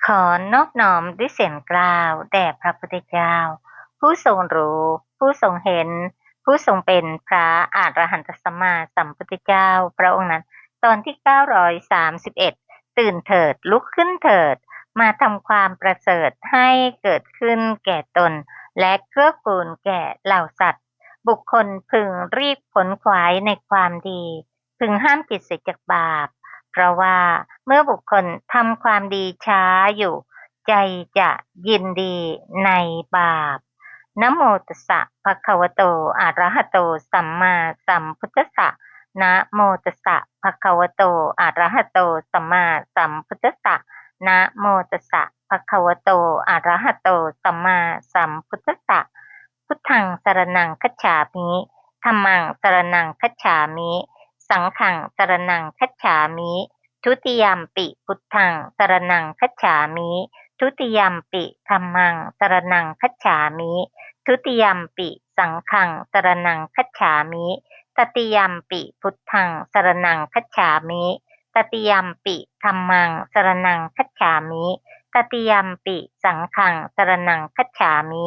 ขอนอบน้อมด้วยเสียงกล่าวแด่พระพุทธเจ้าผู้ทรงรู้ผู้ทรงเห็นผู้ทรงเป็นพระอรหันตสัมมาสัมพุทธเจ้าพระองค์นั้นตอนที่931ตื่นเถิดลุกขึ้นเถิดมาทำความประเสริฐให้เกิดขึ้นแก่ตนและเกื้อกูลแก่เหล่าสัตว์บุคคลพึงรีบขนขวายในความดีพึงห้ามจิตเสียจากบาป เพราะว่าเมื่อบุคคลทำความดีช้าอยู่ใจจะยินดีในบาปนะโมตัสสะภะคะวะโตอะระหะโตสัมมาสัมพุทธัสสะนะโมตัสสะภะคะวะโตอะระหะโตสัมมาสัมพุทธัสสะนะโมตัสสะภะคะวะโตอะระหะโตสัมมาสัมพุทธัสสะพุทธังสรณังคัจฉามิธัมมังสรณังคัจฉามิสังฆังสรณังคัจฉามิทุติยัมปิพุทธังสรณังคัจฉามิทุติยัมปิธัมมังสรณังคัจฉามิทุติยัมปิสังฆังสรณังคัจฉามิตติยัมปิพุทธังสรณังคัจฉามิตติยัมปิธัมมังสรณังคัจฉามิตติยัมปิสังฆังสรณังคัจฉามิ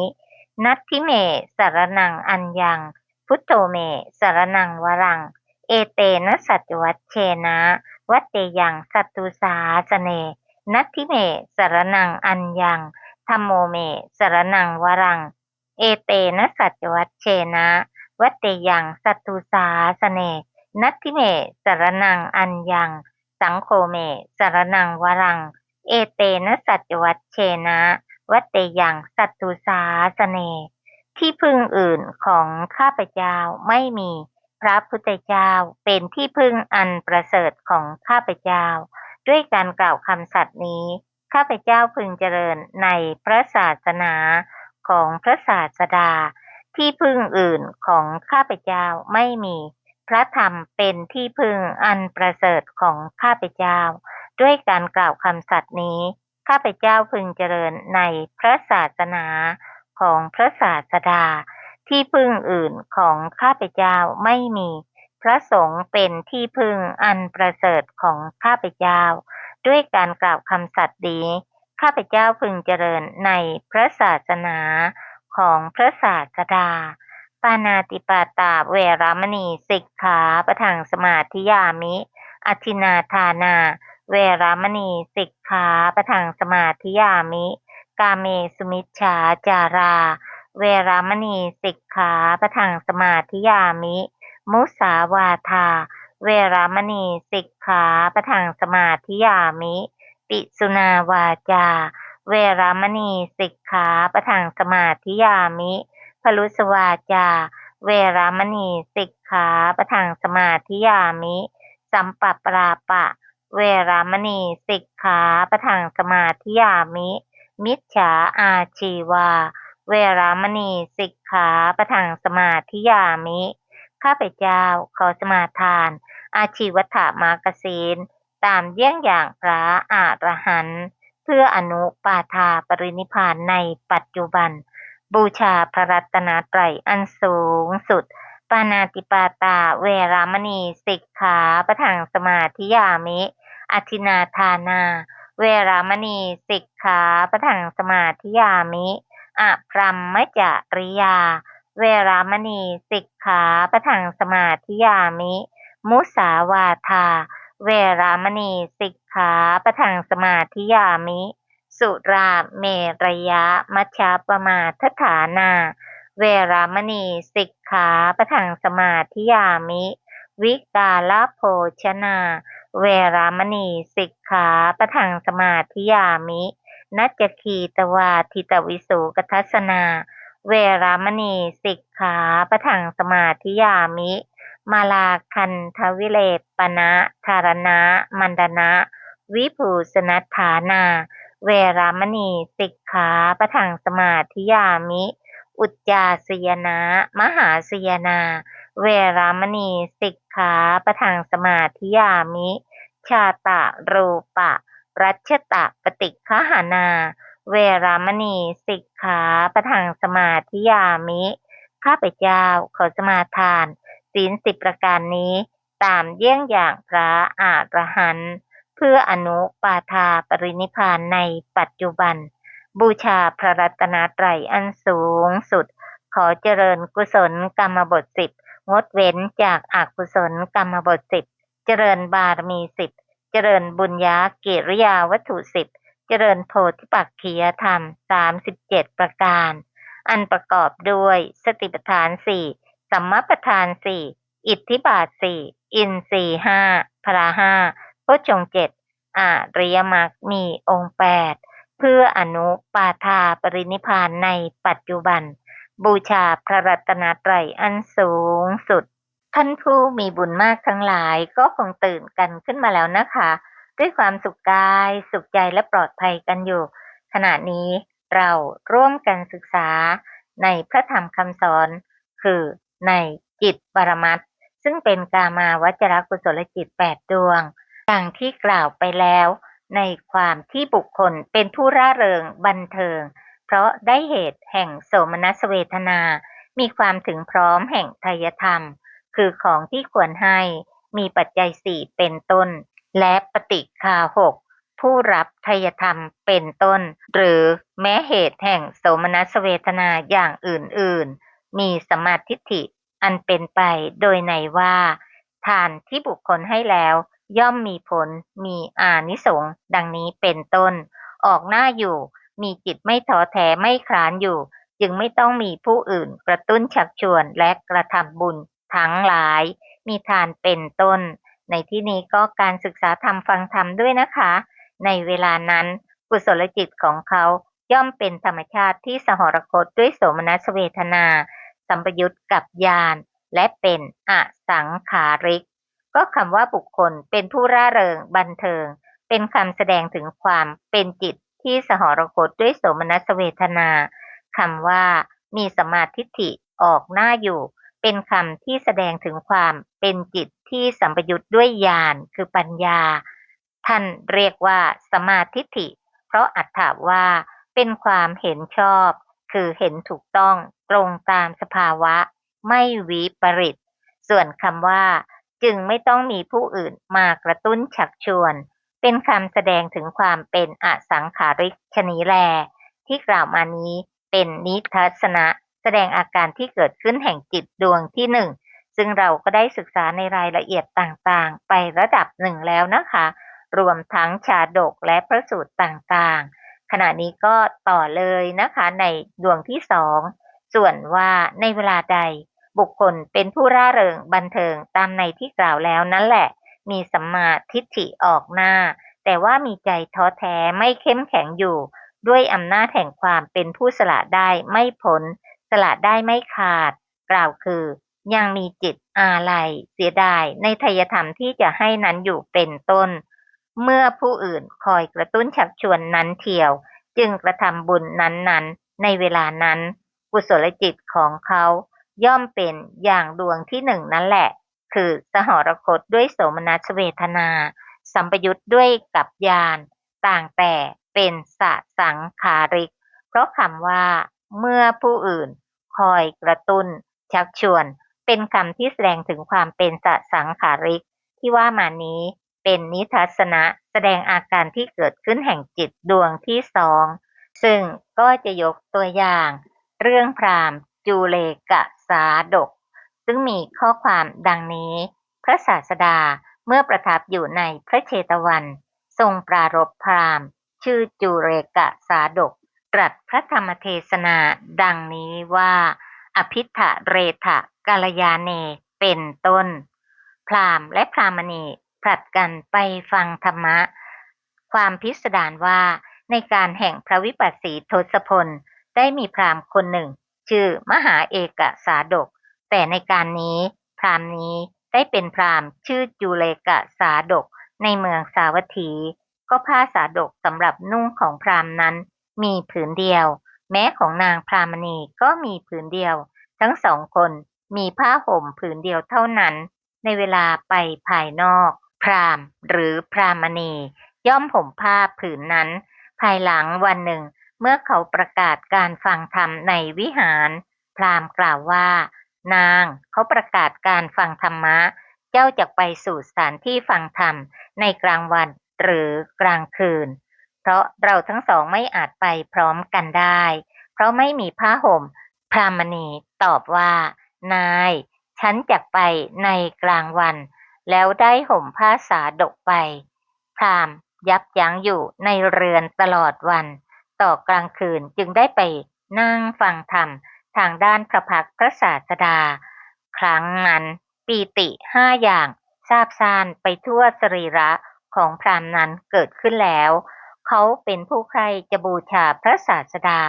นัตถิเมสรณังอัญญังพุทโธเมสรณังวรังเอเตนะสัจวัชเชนะวัตเตยังสัตตุสาสเนนัตถิเมสรณังอัญญังธัมโมเมสรณังวรังเอเตนะสัจวัชเชนะวัตเตยังสัตตุสาสเนนัตถิเมสรณังอัญญังสังโฆเมสรณังวรังเอเตนะสัจวัชเชนะวัตเตยังสัตตุสาสเนที่พึ่งอื่นของข้าพเจ้าไม่มีพระพุทธเจ้าเป็นที่พึ่งอันประเสริฐของข้าพเจ้าด้วยการกล่าวคำสัตย์นี้ข้าพเจ้าพึงเจริญในพระศาสนาของพระศาสดาที่พึ่งอื่นของข้าพเจ้าไม่มีพระธรรมเป็นที่พึ่งอันประเสริฐของข้าพเจ้าด้วยการกล่าวคำสัตย์นี้ข้าพเจ้าพึงเจริญในพระศาสนาของพระศาสดาที่พึ่งอื่นของข้าพเจ้าไม่มีพระสงฆ์เป็นที่พึ่งอันประเสริฐของข้าพเจ้าด้วยการกล่าวคำสัตย์นี้ข้าพเจ้าพึงเจริญในพระศาสนาของพระศาสดาปานาติปาตาเวรมณีสิกขาปะทังสมาธิยามิอทินาทานาเวรมณีสิกขาปะทังสมาธิยามิกาเมสุมิชฌาจาราเวรมณีสิกขาปะทังสมาธิยามิมุสาวาทาเวรมณีสิกขาปะทังสมาธิยามิปิสุนาวาจาเวรมณีสิกขาปะทังสมาธิยามิพลุสวาจาเวรมณีสิกขาปะทังสมาธิยามิสัมปปราปะเวรมณีสิกขาปะทังสมาธิยามิมิจฉาอาชีวาเวรมณีสิกขาปะทังสมาธิยามิข้าพเจ้าขอสมาทานอาชีวถามากศีลตามเยี่ยงอย่างพระอรหันต์เพื่ออนุปาทาปรินิพพานในปัจจุบันบูชาพระรัตนตรัยอันสูงสุดปานาติปาตาเวรมณีสิกขาปะทังสมาธิยามิอทินาทานาเวรมณีสิกขาปะทังสมาธิยามิอพรหมจริยาเวรมณีสิกขาปะทังสมาธิยามิมุสาวาทาเวรมณีสิกขาปะทังสมาธิยามิสุราเมรยะมัชฌัปปมาทฐานาเวรมณีสิกขาปะทังสมาธิยามิวิกาลโภชนาเวรมณีสิกขาปะทังสมาธิยามินัจจคีตวาทิตวิสุกทัสสนาเวรมณีสิกขาปะทังสมาธิยามิมาลาคันทวิเลปนะธารณะมันดนะวิภูสนัฏฐานาเวรมณีสิกขาปะทังสมาธิยามิอุจจาสยนะมหาสยนาเวรมณีสิกขาปะทังสมาธิยามิชาตะรูปะรัชตะปฏิฆหานาเวรมณีสิกขาปะทังสมาธิยามิข้าพเจ้าขอสมาทานศีล10 ประการนี้ตามเยี่ยงอย่างพระอรหันต์ เพื่ออนุปาทาปรินิพพานในปัจจุบันบูชาพระรัตนตรัยอันสูงสุดขอเจริญกุศลกรรมบท10งดเว้นจากอกุศลกรรมบท10เจริญบารมี10เจริญบุญญากิริยาวัตถุ10เจริญโพธิปักขียธรรม37ประการอันประกอบด้วยสติปัฏฐาน4สัมมาปัฏฐาน4อิทธิบาท4อินทรีย์5พละ5โพชฌงค์7อริยมรรคมีองค์8เพื่ออนุปาทาปรินิพพานในปัจจุบันบูชาพระรัตนตรัยอันสูงสุดท่านผู้มีบุญมากทั้งหลายก็คงตื่นกันขึ้นมาแล้วนะคะด้วยความสุขกายสุขใจและปลอดภัยกันอยู่ขณะนี้เราร่วมกันศึกษาในพระธรรมคำสอนคือในจิตปรมัตถ์ซึ่งเป็นกามาวจรกุศลจิต8ดวงดังที่กล่าวไปแล้วในความที่บุคคลเป็นผู้ร่าเริงบันเทิงเพราะได้เหตุแห่งโสมนัสเวทนามีความถึงพร้อมแห่งไทยธรรมคือของที่ควรให้มีปัจจัย4เป็นต้นและปฏิฆา6ผู้รับไทยธรรมเป็นต้นหรือแม้เหตุแห่งโสมนัสเวทนาอย่างอื่นๆมีสมาธิฏฐิอันเป็นไปโดยในว่าทานที่บุคคลให้แล้วย่อมมีผลมีอานิสงส์ดังนี้เป็นต้นออกหน้าอยู่มีจิตไม่ท้อแท้ไม่คลานอยู่จึงไม่ต้องมีผู้อื่นกระตุ้นชักชวนและกระทำบุญทั้งหลายมีทานเป็นต้นในที่นี้ก็การศึกษาธรรมฟังธรรมด้วยนะคะในเวลานั้นกุศลจิตของเขาย่อมเป็นธรรมชาติที่สหรคตด้วยโสมนัสเวทนาสัมปยุตกับญาณและเป็นอสังขาริกก็คำว่าบุคคลเป็นผู้ร่าเริงบันเทิงเป็นคำแสดงถึงความเป็นจิตที่สหรคตด้วยโสมนัสเวทนาคำว่ามีสมาธิฏฐิออกหน้าอยู่เป็นคำที่แสดงถึงความเป็นจิตที่สัมปยุตด้วยญาณคือปัญญาท่านเรียกว่าสมาธิฏฐิเพราะอัตถาว่าเป็นความเห็นชอบคือเห็นถูกต้องตรงตามสภาวะไม่วิปริตส่วนคำว่าจึงไม่ต้องมีผู้อื่นมากระตุ้นชักชวนเป็นคำแสดงถึงความเป็นอสังขาริกชนิแลที่กล่าวมานี้เป็นนิทัศนะแสดงอาการที่เกิดขึ้นแห่งจิตดวงที่หนึ่งซึ่งเราก็ได้ศึกษาในรายละเอียดต่างๆไประดับหนึ่งแล้วนะคะรวมทั้งชาดกและพระสูตรต่างๆขณะนี้ก็ต่อเลยนะคะในดวงที่สองส่วนว่าในเวลาใดบุคคลเป็นผู้ร่าเริงบันเทิงตามในที่กล่าวแล้วนั่นแหละมีสัมมาทิฏฐิออกหน้าแต่ว่ามีใจท้อแท้ไม่เข้มแข็งอยู่ด้วยอำนาจแห่งความเป็นผู้สละได้ไม่พ้นสละได้ไม่ขาดกล่าวคือยังมีจิตอาลัยเสียดายในไทยธรรมที่จะให้นั้นอยู่เป็นต้นเมื่อผู้อื่นคอยกระตุ้นชักชวนนั้นเทียวจึงกระทำบุญนั้นๆในเวลานั้นกุศลจิตของเขาย่อมเป็นอย่างดวงที่หนึ่งนั่นแหละคือสหรคตด้วยโสมนัสเวทนาสัมปยุตด้วยกับญาณต่างแต่เป็นสสังขาริกเพราะคำว่าเมื่อผู้อื่นคอยกระตุ้นชักชวนเป็นคำที่แสดงถึงความเป็นสสังขาริกที่ว่ามานี้เป็นนิทัศนะแสดงอาการที่เกิดขึ้นแห่งจิตดวงที่สองซึ่งก็จะยกตัวอย่างเรื่องพราหมณ์จูเลกสาดกซึ่งมีข้อความดังนี้พระศาสดาเมื่อประทับอยู่ในพระเชตวันทรงปรารภพราหมณ์ชื่อจูเลกสาดกตรัสพระธรรมเทศนาดังนี้ว่าอภิธะเรทะกาลยาเนเป็นต้นพราหมณ์และพราหมณีผลัดกันไปฟังธรรมะความพิสดารว่าในการแห่งพระวิปัสสีทศพลได้มีพราหมณ์คนหนึ่งชื่อมหาเอกสาดกแต่ในการนี้พราหมณ์นี้ได้เป็นพราหมณ์ชื่อจุเลกสาดกในเมืองสาวัตถีก็ผ้าสาดกสำหรับนุ่งของพราหมณ์นั้นมีผืนเดียวแม้ของนางพรามณีก็มีผืนเดียวทั้งสองคนมีผ้าห่มผืนเดียวเท่านั้นในเวลาไปภายนอกพราหมณ์หรือพรามณีย่อมห่มผ้าผืนนั้นภายหลังวันหนึ่งเมื่อเขาประกาศการฟังธรรมในวิหารพราหมณ์กล่าวว่านางเขาประกาศการฟังธรรมะเจ้าจะไปสู่สถานที่ฟังธรรมในกลางวัน หรือกลางคืนเพราะเราทั้งสองไม่อาจไปพร้อมกันได้เพราะไม่มีผ้าห่มพรามณีตอบว่านายฉันจักไปในกลางวันแล้วได้ห่มผ้าสาดกไปพราหมณ์ยับยั้งอยู่ในเรือนตลอดวันต่อกลางคืนจึงได้ไปนั่งฟังธรรมทางด้านพระพักตร์พระศาสดาครั้งนั้นปีติ5อย่างซาบซ่านไปทั่วสรีระของพราหมณ์นั้นเกิดขึ้นแล้วเขาเป็นผู้ใคร่จะบูชาพระศาสดา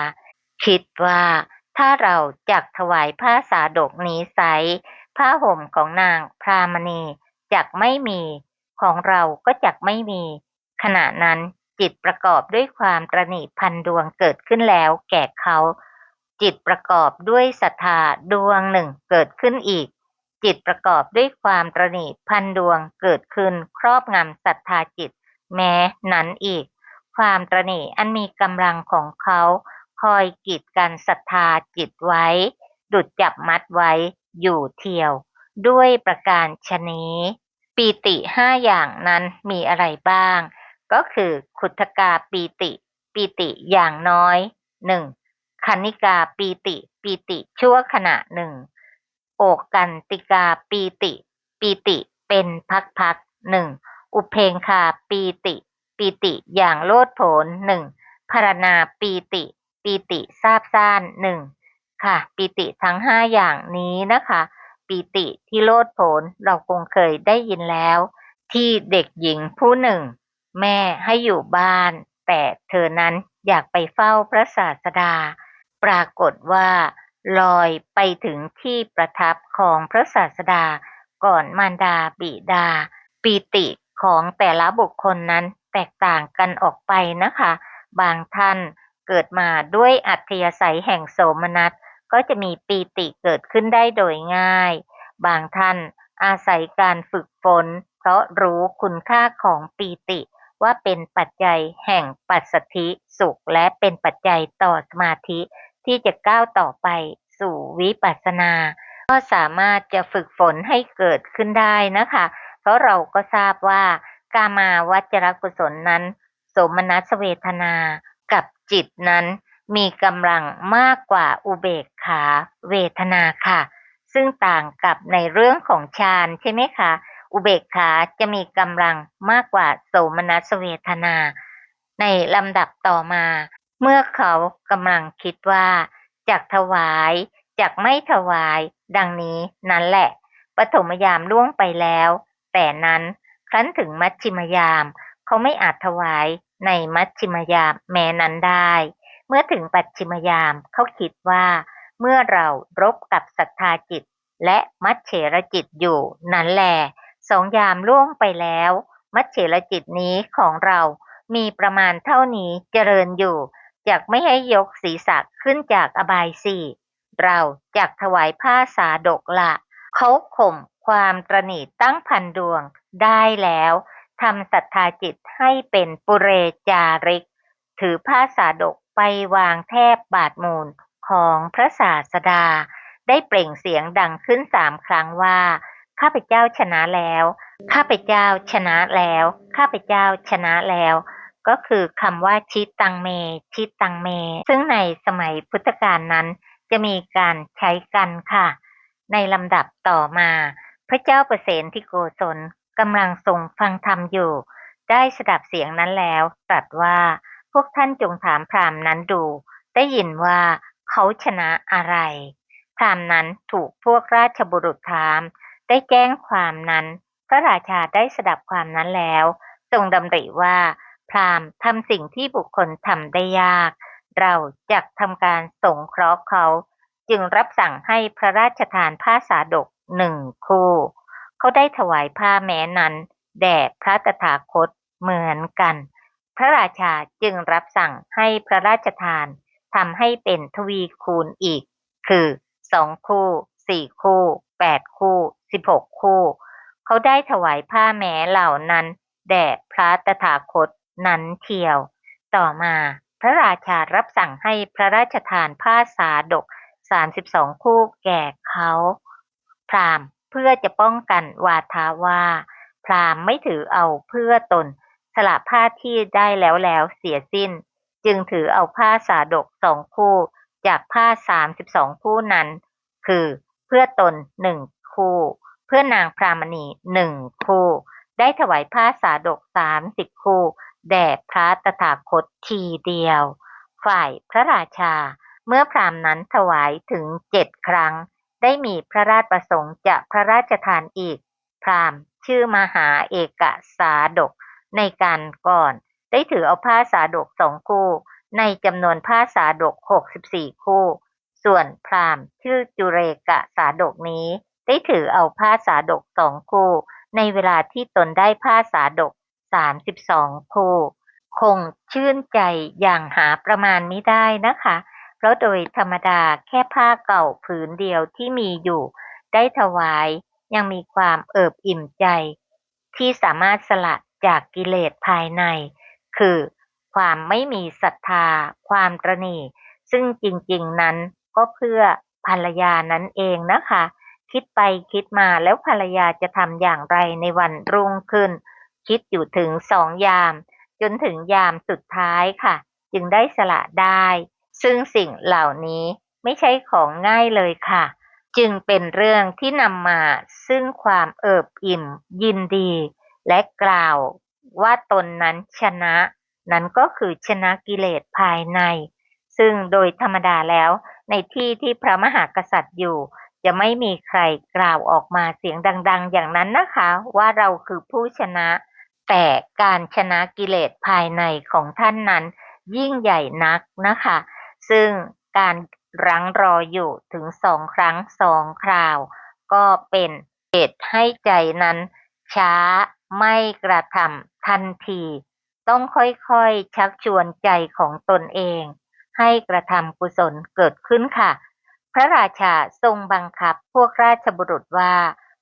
คิดว่าถ้าเราจักถวายผ้าสาดกนี้ไซร้ผ้าห่มของนางพรามณีจักไม่มีของเราก็จักไม่มีขณะนั้นจิตประกอบด้วยความตระหนี่พันดวงเกิดขึ้นแล้วแก่เขาจิตประกอบด้วยศรัทธาดวงหนึ่งเกิดขึ้นอีกจิตประกอบด้วยความตระหนี่พันดวงเกิดขึ้นครอบงำศรัทธาจิตแม้นั้นอีกความตระหนี่อันมีกำลังของเขาคอยกีดกันศรัทธาจิตไว้ดุจจับมัดไว้อยู่เทียวด้วยประการฉนี้ปีติ5อย่างนั้นมีอะไรบ้างก็คือขุทธกาปีติปีติอย่างน้อย1คณิกาปีติปีติชั่วขณะหนึ่งโอกกันติกาปีติปีติเป็นพักๆหนึ่งอุเพงคาปีติปีติอย่างโลดโผนหนึ่งพารณาปีติปีติซาบซ่านหนึ่งค่ะปีติทั้ง5อย่างนี้นะคะปีติที่โลดโผนเราคงเคยได้ยินแล้วที่เด็กหญิงผู้หนึ่งแม่ให้อยู่บ้านแต่เธอนั้นอยากไปเฝ้าพระศาสดาปรากฏว่าลอยไปถึงที่ประทับของพระศาสดาก่อนมารดาบิดาปีติของแต่ละบุคคลนั้นแตกต่างกันออกไปนะคะบางท่านเกิดมาด้วยอัธยาศัยแห่งโสมนัสก็จะมีปีติเกิดขึ้นได้โดยง่ายบางท่านอาศัยการฝึกฝนเพราะรู้คุณค่าของปีติว่าเป็นปัจจัยแห่งปัสสัทธิสุขและเป็นปัจจัยต่อสมาธิที่จะก้าวต่อไปสู่วิปัสสนาก็สามารถจะฝึกฝนให้เกิดขึ้นได้นะคะเพราะเราก็ทราบว่ากามาวจรกุศลนั้นโสมนัสเวทนากับจิตนั้นมีกำลังมากกว่าอุเบกขาเวทนาค่ะซึ่งต่างกับในเรื่องของฌานใช่ไหมคะอุเบกขาจะมีกำลังมากกว่าโสมนัสเวทนาในลำดับต่อมาเมื่อเขากำลังคิดว่าจักถวายจักไม่ถวายดังนี้นั่นแหละปฐมยามล่วงไปแล้วแต่นั้นครั้นถึงมัชฌิมยามเขาไม่อาจถวายในมัชฌิมยามแม้นั้นได้เมื่อถึงปัจฉิมยามเขาคิดว่าเมื่อเรารบกับศรัทธาจิตและมัจเฉรจิตอยู่นั่นแหละ2 ยามล่วงไปแล้วมัจเฉรจิตนี้ของเรามีประมาณเท่านี้เจริญอยู่จักไม่ให้ยกศีรษะขึ้นจากอบายสี่เราจักถวายผ้าสาดกละเขาข่มความตระหนี่ตั้งพันดวงได้แล้วทำศรัทธาจิตให้เป็นปุเรจาริกถือผ้าสาดกไปวางแทบบาทมูลของพระศาสดาได้เปล่งเสียงดังขึ้น3 ครั้งว่าข้าพเจ้าชนะแล้วข้าพเจ้าชนะแล้วข้าพเจ้าชนะแล้วก็คือคำว่าชิตังเมชิตังเมซึ่งในสมัยพุทธกาลนั้นจะมีการใช้กันค่ะในลำดับต่อมาพระเจ้าประเสนที่โกศลกำลังทรงฟังธรรมอยู่ได้สดับเสียงนั้นแล้วตรัสว่าพวกท่านจงถามพราหมณ์นั้นดูได้ยินว่าเขาชนะอะไรพราหมณ์นั้นถูกพวกราชบุรุษถามได้แจ้งความนั้นพระราชาได้สดับความนั้นแล้วทรงดำริว่าพราหมณ์ทำสิ่งที่บุคคลทำได้ยากเราจักทำการสงเคราะห์เขาจึงรับสั่งให้พระราชทานผ้าสาดก1 คู่เขาได้ถวายผ้าแม้นั้นแด่พระตถาคตเหมือนกันพระราชาจึงรับสั่งให้พระราชทานทำให้เป็นทวีคูณอีกคือ2 คู่4 คู่8 คู่16 คู่เขาได้ถวายผ้าแม้เหล่านั้นแด่พระตถาคตนั้นเทียวต่อมาพระราชารับสั่งให้พระราชทานผ้าสาดก32 คู่แก่เขาพราหมณ์เพื่อจะป้องกันวาทะว่าพราหมณ์ไม่ถือเอาเพื่อตน สละผ้าที่ได้แล้วเสียสิ้นจึงถือเอาผ้าสาดก2 คู่จากผ้า32 คู่นั้นคือเพื่อตน1 คู่เพื่อนางพรามณี1 คู่ได้ถวายผ้าสาดก30 คู่แด่พระตถาคตทีเดียวฝ่ายพระราชาเมื่อพราหมณ์นั้นถวายถึง7 ครั้งได้มีพระราชประสงค์จะพระราชทานอีกพราหมณ์ชื่อมหาเอกสาดกในการก่อนได้ถือเอาผ้าสาดก2 คู่ในจำนวนผ้าสาดก64 คู่ส่วนพราหมณ์ชื่อจุเรกสาดกนี้ได้ถือเอาผ้าสาดก2 คู่ในเวลาที่ตนได้ผ้าสาดก32 คู่คงชื่นใจอย่างหาประมาณไม่ได้นะคะเพราะโดยธรรมดาแค่ผ้าเก่าผืนเดียวที่มีอยู่ได้ถวายยังมีความเอิบอิ่มใจที่สามารถสละจากกิเลสภายในคือความไม่มีศรัทธาความตระหนี่ซึ่งจริงๆนั้นก็เพื่อภรรยานั้นเองนะคะคิดไปคิดมาแล้วภรรยาจะทำอย่างไรในวันรุ่งขึ้นคิดอยู่ถึง2 ยามจนถึงยามสุดท้ายค่ะจึงได้สละได้ซึ่งสิ่งเหล่านี้ไม่ใช่ของง่ายเลยค่ะจึงเป็นเรื่องที่นำมาซึ่งความเอิบอิ่มยินดีและกล่าวว่าตนนั้นชนะนั้นก็คือชนะกิเลสภายในซึ่งโดยธรรมดาแล้วในที่ที่พระมหากษัตริย์อยู่จะไม่มีใครกล่าวออกมาเสียงดังๆอย่างนั้นนะคะว่าเราคือผู้ชนะแต่การชนะกิเลสภายในของท่านนั้นยิ่งใหญ่นักนะคะซึ่งการรั้งรออยู่ถึง2 ครั้ง 2 คราวก็เป็นเหตุให้ใจนั้นช้าไม่กระทำทันทีต้องค่อยๆชักชวนใจของตนเองให้กระทำกุศลเกิดขึ้นค่ะพระราชาทรงบังคับพวกราชบุรุษว่า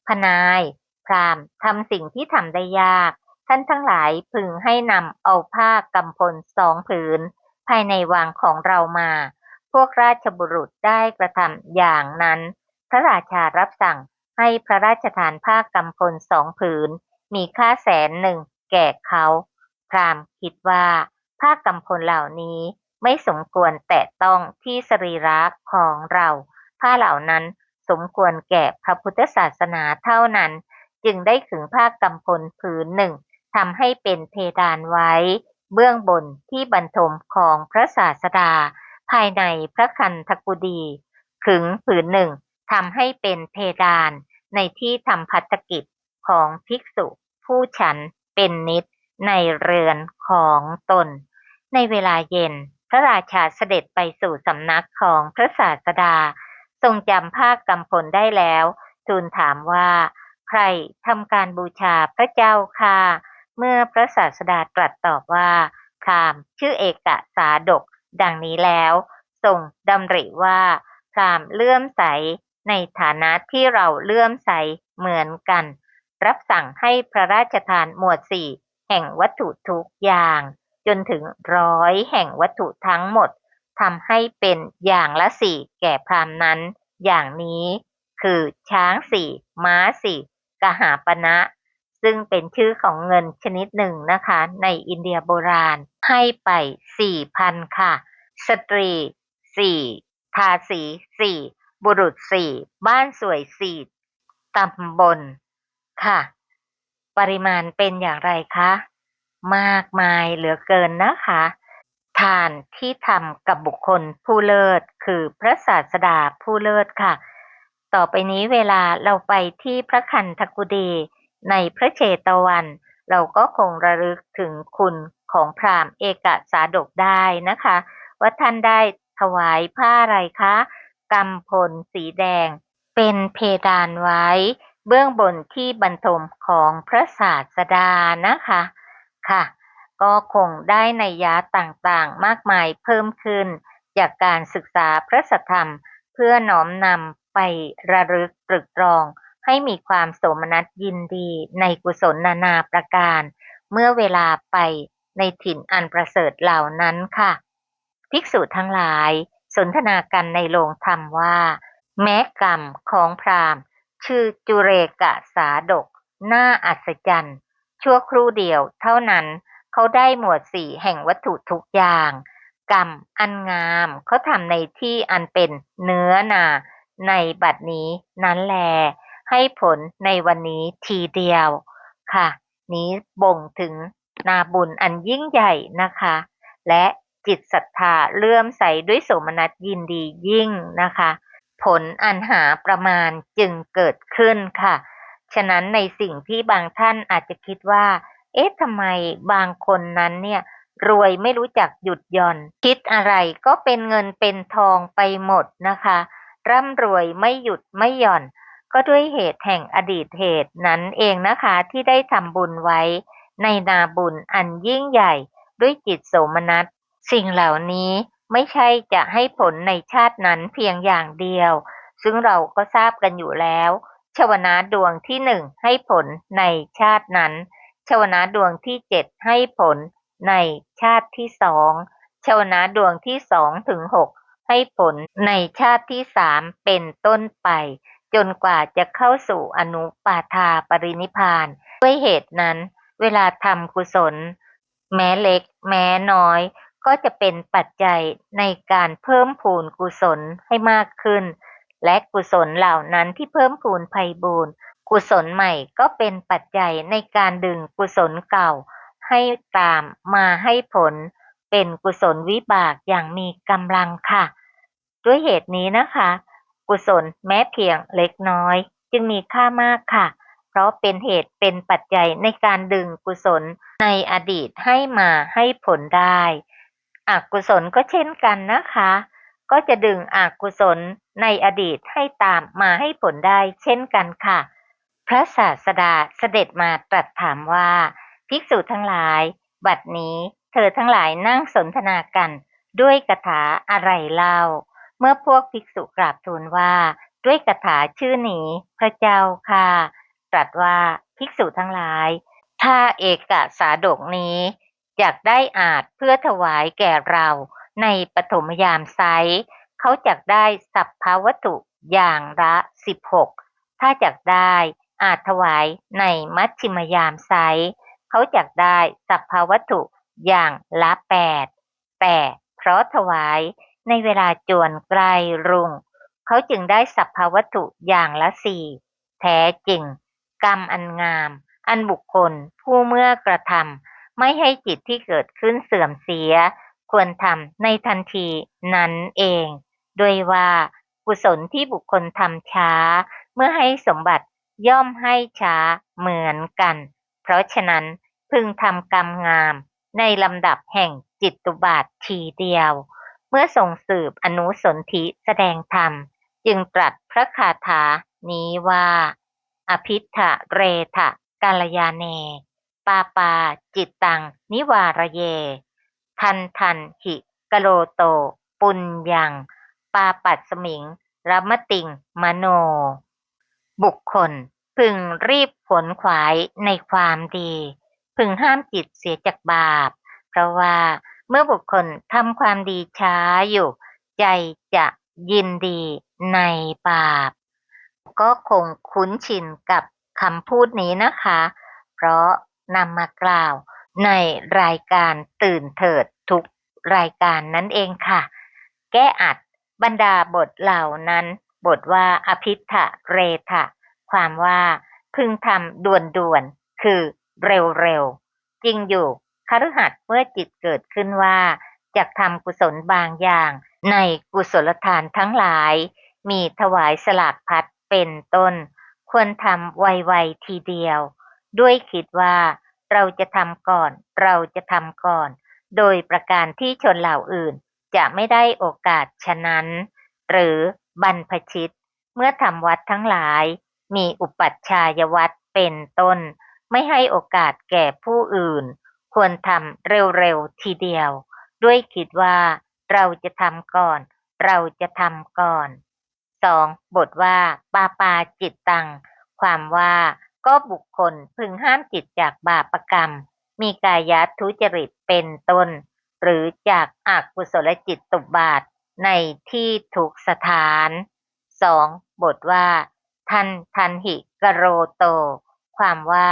พนายพราหมณ์ทำสิ่งที่ทำได้ยากท่านทั้งหลายพึงให้นำเอาผ้ากำพล2 ผืนภายในวังของเรามาพวกราชบุรุษได้กระทำอย่างนั้นพระราชารับสั่งให้พระราชทานผ้ากำพล2 ผืนมีค่า100,000แก่เขาพราหมณ์คิดว่าผ้ากำพลเหล่านี้ไม่สมควรแตะต้องที่สรีระของเราผ้าเหล่านั้นสมควรแก่พระพุทธศาสนาเท่านั้นจึงได้ขึงผ้ากำพลผืนหนึ่งทำให้เป็นเพดานไว้เบื้องบนที่บรรทมของพระศาสดาภายในพระคันธกุฎีขึงผืนหนึ่งทำให้เป็นเพดานในที่ทำภัตกิจของภิกษุผู้ฉันเป็นนิจในเรือนของตนในเวลาเย็นพระราชาเสด็จไปสู่สำนักของพระศาสดาทรงจำผ้ากำพลได้แล้วทูลถามว่าใครทำการบูชาพระเจ้าค่ะเมื่อพระศาสดาตรัสตอบว่าพราหมณ์ชื่อเอกสาดกดังนี้แล้วทรงดำริว่าพราหมณ์เลื่อมใสในฐานะที่เราเลื่อมใสเหมือนกันรับสั่งให้พระราชทานหมวด4แห่งวัตถุทุกอย่างจนถึง100แห่งวัตถุทั้งหมดทำให้เป็นอย่างละ4แก่พราหมณ์นั้นอย่างนี้คือช้าง4ม้า4กหาปณะซึ่งเป็นชื่อของเงินชนิดหนึ่งนะคะในอินเดียโบราณให้ไป 4,000 ค่ะสตรี4ทาสี4บุรุษ4บ้านสวย4ตำบลค่ะปริมาณเป็นอย่างไรคะมากมายเหลือเกินนะคะทานที่ทำกับบุคคลผู้เลิศคือพระศาสดาผู้เลิศค่ะต่อไปนี้เวลาเราไปที่พระคันธกุฎีในพระเชตวันเราก็คงระลึกถึงคุณของพราหมณ์เอกสาดกได้นะคะว่าท่านได้ถวายผ้าอะไรคะกำพลสีแดงเป็นเพดานไว้เบื้องบนที่บรรทมของพระศาสดานะคะค่ะก็คงได้นัยยะต่างๆมากมายเพิ่มขึ้นจากการศึกษาพระสัทธรรมเพื่อน้อมนำไประลึกตรึกตรองให้มีความโสมนัสยินดีในกุศลนานาประการเมื่อเวลาไปในถิ่นอันประเสริฐเหล่านั้นค่ะภิกษุทั้งหลายสนทนากันในโรงธรรมว่าแม้กรรมของพราหมณ์ชื่อจุเรกสาดกน่าอัศจรรย์ชั่วครู่เดียวเท่านั้น เขาได้หมวดสี่แห่งวัตถุทุกอย่างกรรมอันงามเขาทำในที่อันเป็นเนื้อนาในบัดนี้นั้นแลให้ผลในวันนี้ทีเดียวค่ะนี้บ่งถึงนาบุญอันยิ่งใหญ่นะคะและจิตศรัทธาเลื่อมใสด้วยโสมนัสยินดียิ่งนะคะผลอันหาประมาณจึงเกิดขึ้นค่ะฉะนั้นในสิ่งที่บางท่านอาจจะคิดว่าเอ๊ะทำไมบางคนนั้นเนี่ยรวยไม่รู้จักหยุดหย่อนคิดอะไรก็เป็นเงินเป็นทองไปหมดนะคะร่ำรวยไม่หยุดไม่หย่อนก็ด้วยเหตุแห่งอดีตเหตุนั้นเองนะคะที่ได้ทำบุญไว้ในนาบุญอันยิ่งใหญ่ด้วยจิตโสมนัสสิ่งเหล่านี้ไม่ใช่จะให้ผลในชาตินั้นเพียงอย่างเดียวซึ่งเราก็ทราบกันอยู่แล้วชวนะดวงที่หนึ่งให้ผลในชาตินั้นชวนะดวงที่เจ็ดให้ผลในชาติที่สองชวนะดวงที่สองถึงหกให้ผลในชาติที่สามเป็นต้นไปจนกว่าจะเข้าสู่อนุปาทาปรินิพพานด้วยเหตุนั้นเวลาทำกุศลแม้เล็กแม้น้อยก็จะเป็นปัจจัยในการเพิ่มพูนกุศลให้มากขึ้นและกุศลเหล่านั้นที่เพิ่มพูนไพบูรย์กุศลใหม่ก็เป็นปัจจัยในการดึงกุศลเก่าให้ตามมาให้ผลเป็นกุศลวิบากอย่างมีกำลังค่ะด้วยเหตุนี้นะคะกุศลแม้เพียงเล็กน้อยจึงมีค่ามากค่ะเพราะเป็นเหตุเป็นปัจจัยในการดึงกุศลในอดีตให้มาให้ผลได้อกุศลก็เช่นกันนะคะก็จะดึงอกุศลในอดีตให้ตามมาให้ผลได้เช่นกันค่ะพระศาสดาเสด็จมาตรัสถามว่าภิกษุทั้งหลายบัดนี้เธอทั้งหลายนั่งสนทนากันด้วยคาถาอะไรเล่าเมื่อพวกภิกษุกราบทูลว่าด้วยคาถาชื่อนี้พระเจ้าค่ะตรัสว่าภิกษุทั้งหลายถ้าเอกสาดกนี้อยากได้อาจเพื่อถวายแก่เราในปฐมยามไซร้เขาจักได้สัพพวัตถุอย่างละ16ถ้าจักได้อาจถวายในมัชฌิมยามไซร้เขาจักได้สัพพวัตถุอย่างละ8แต่เพราะถวายในเวลาจวนใกล้รุ่งเขาจึงได้สัพพวัตถุอย่างละ4แท้จริงกรรมอันงามอันบุคคลผู้เมื่อกระทำไม่ให้จิตที่เกิดขึ้นเสื่อมเสียควรทำในทันทีนั้นเองด้วยว่ากุศลที่บุคคลทำช้าเมื่อให้สมบัติย่อมให้ช้าเหมือนกันเพราะฉะนั้นพึงทำกรรมงามในลำดับแห่งจิตตุบาททีเดียวเมื่อทรงสืบอนุสนธิแสดงธรรมจึงตรัสพระคาถานี้ว่าอภิธะเรทะกาลยาเนปาปาจิตตังนิวารเยทันทันหิกโลโตปุญญังปาปัสสมิงรัมติงมโนบุคคลพึงรีบขวนขวายในความดีพึงห้ามจิตเสียจากบาปเพราะว่าเมื่อบุคคลทำความดีช้าอยู่ใจจะยินดีในบาปก็คงคุ้นชินกับคำพูดนี้นะคะเพราะนำมากล่าวในรายการตื่นเถิดทุกรายการนั่นเองค่ะแก้อัดบรรดาบทเหล่านั้นบทว่าอภิธะเรทะความว่าพึงทำด่วนๆคือเร็วๆจริงอยู่คฤหัสถ์เมื่อจิตเกิดขึ้นว่าจะทำกุศลบางอย่างในกุศลทานทั้งหลายมีถวายสลากพัดเป็นต้นควรทำไวๆทีเดียวด้วยคิดว่าเราจะทำก่อนเราจะทำก่อนโดยประการที่ชนเหล่าอื่นจะไม่ได้โอกาสฉะนั้นหรือบรรพชิตเมื่อทำวัดทั้งหลายมีอุปัชฌายวัดเป็นต้นไม่ให้โอกาสแก่ผู้อื่นควรทำเร็วๆทีเดียวด้วยคิดว่าเราจะทำก่อนเราจะทำก่อน2บทว่าปาปาจิตตังความว่าก็บุคคลพึงห้ามจิตจากบาปกรรมมีกายทุจริตเป็นต้นหรือจากอกุศลจิตตุบาทในที่ทุกสถาน2บทว่าทันหิกโรโตความว่า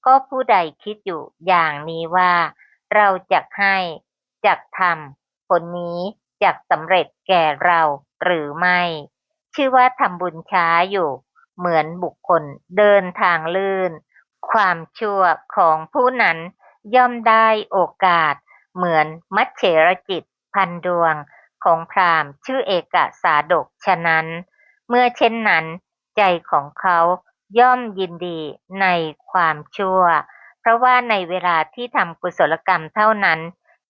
ก็ผู้ใดคิดอยู่อย่างนี้ว่า เราจักให้จักทำผลนี้จักสำเร็จแก่เราหรือไม่ ชื่อว่าทำบุญช้าอยู่เหมือนบุคคลเดินทางลื่นความชั่วของผู้นั้นย่อมได้โอกาสเหมือนมัจเฉรจิตพันดวงของพราหมณ์ชื่อเอกสาดกฉะนั้นเมื่อเช่นนั้นใจของเขาย่อมยินดีในความชั่วเพราะว่าในเวลาที่ทำกุศลกรรมเท่านั้น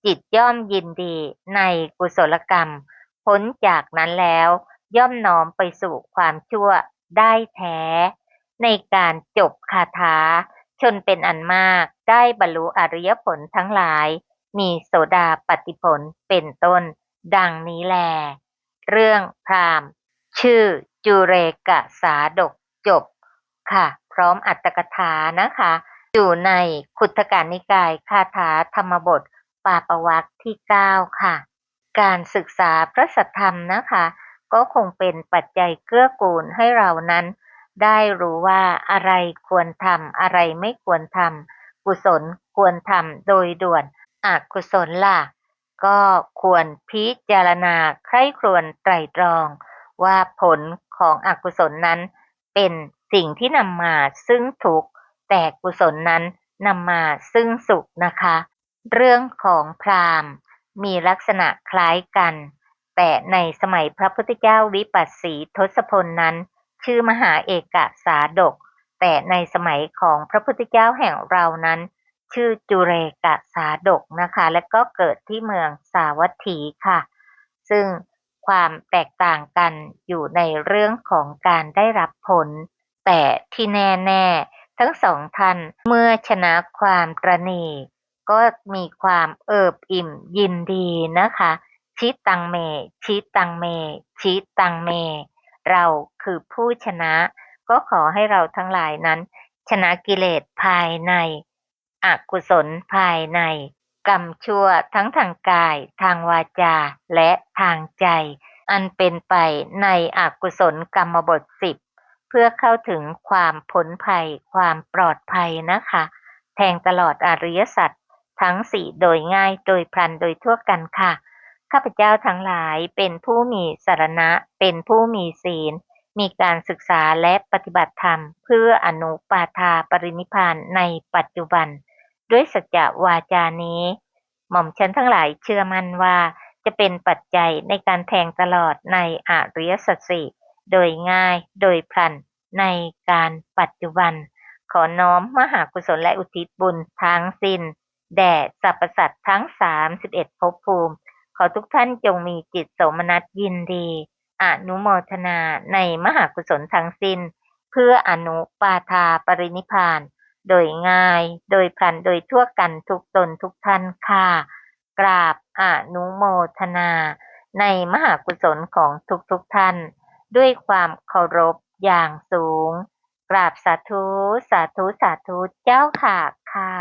จิตย่อมยินดีในกุศลกรรมพ้นจากนั้นแล้วย่อมน้อมไปสู่ความชั่วได้แท้ในการจบคาถาชนเป็นอันมากได้บรรลุอริยผลทั้งหลายมีโสดาปัตติผลเป็นต้นดังนี้แลเรื่องพราหมณ์ชื่อจุเรกสาดกจบค่ะพร้อมอรรถกถานะคะอยู่ในขุททกนิกายคาถาธรรมบทปาปวรรคที่9ค่ะการศึกษาพระสัทธรรมนะคะก็คงเป็นปัจจัยเกื้อกูลให้เรานั้นได้รู้ว่าอะไรควรทำอะไรไม่ควรทำกุศลควรทำโดยด่วนอกุศลล่ะก็ควรพิจารณาใคร่ครวญไตร่ตรองว่าผลของอกุศลนั้นเป็นสิ่งที่นำมาซึ่งทุกข์แต่กุศลนั้นนำมาซึ่งสุขนะคะเรื่องของพราหมณ์มีลักษณะคล้ายกันแต่ในสมัยพระพุทธเจ้าวิปัสสีทศพลนั้นชื่อมหาเอกสาดกแต่ในสมัยของพระพุทธเจ้าแห่งเรานั้นชื่อจุเรกสาดกนะคะและก็เกิดที่เมืองสาวัตถีค่ะซึ่งความแตกต่างกันอยู่ในเรื่องของการได้รับผลแต่ที่แน่ๆทั้งสองท่านเมื่อชนะความตระหนี่ก็มีความเอิบอิ่มยินดีนะคะชิตังเมชิตังเมชิตังเมเราคือผู้ชนะก็ขอให้เราทั้งหลายนั้นชนะกิเลสภายในอกุศลภายในกรรมชั่วทั้งทางกายทางวาจาและทางใจอันเป็นไปในอกุศลกรรมบท10เพื่อเข้าถึงความพ้นภัยความปลอดภัยนะคะแทงตลอดอริยสัจทั้งสี่โดยง่ายโดยพลันโดยทั่วกันค่ะข้าพเจ้าทั้งหลายเป็นผู้มีสรณะเป็นผู้มีศีลมีการศึกษาและปฏิบัติธรรมเพื่ออนุปาทาปรินิพพานในปัจจุบันด้วยสัจจวาจานี้หม่อมฉันทั้งหลายเชื่อมั่นว่าจะเป็นปัจจัยในการแทงตลอดในอริยสัจสี่โดยง่ายโดยพลันในการปัจจุบันขอน้อมมหากุศลและอุทิศบุญทั้งสิ้นแด่สรรพสัตว์ทั้ง31ภพภูมิขอทุกท่านจงมีจิตโสมนัสยินดีอนุโมทนาในมหากุศลทั้งสิ้นเพื่ออนุปาทาปรินิพพานโดยง่ายโดยพลันโดยทั่วกันทุกตนทุกท่านค่ะกราบอนุโมทนาในมหากุศลของทุกท่านด้วยความเคารพอย่างสูงกราบสาธุสาธุสาธุเจ้าค่ะค่ะ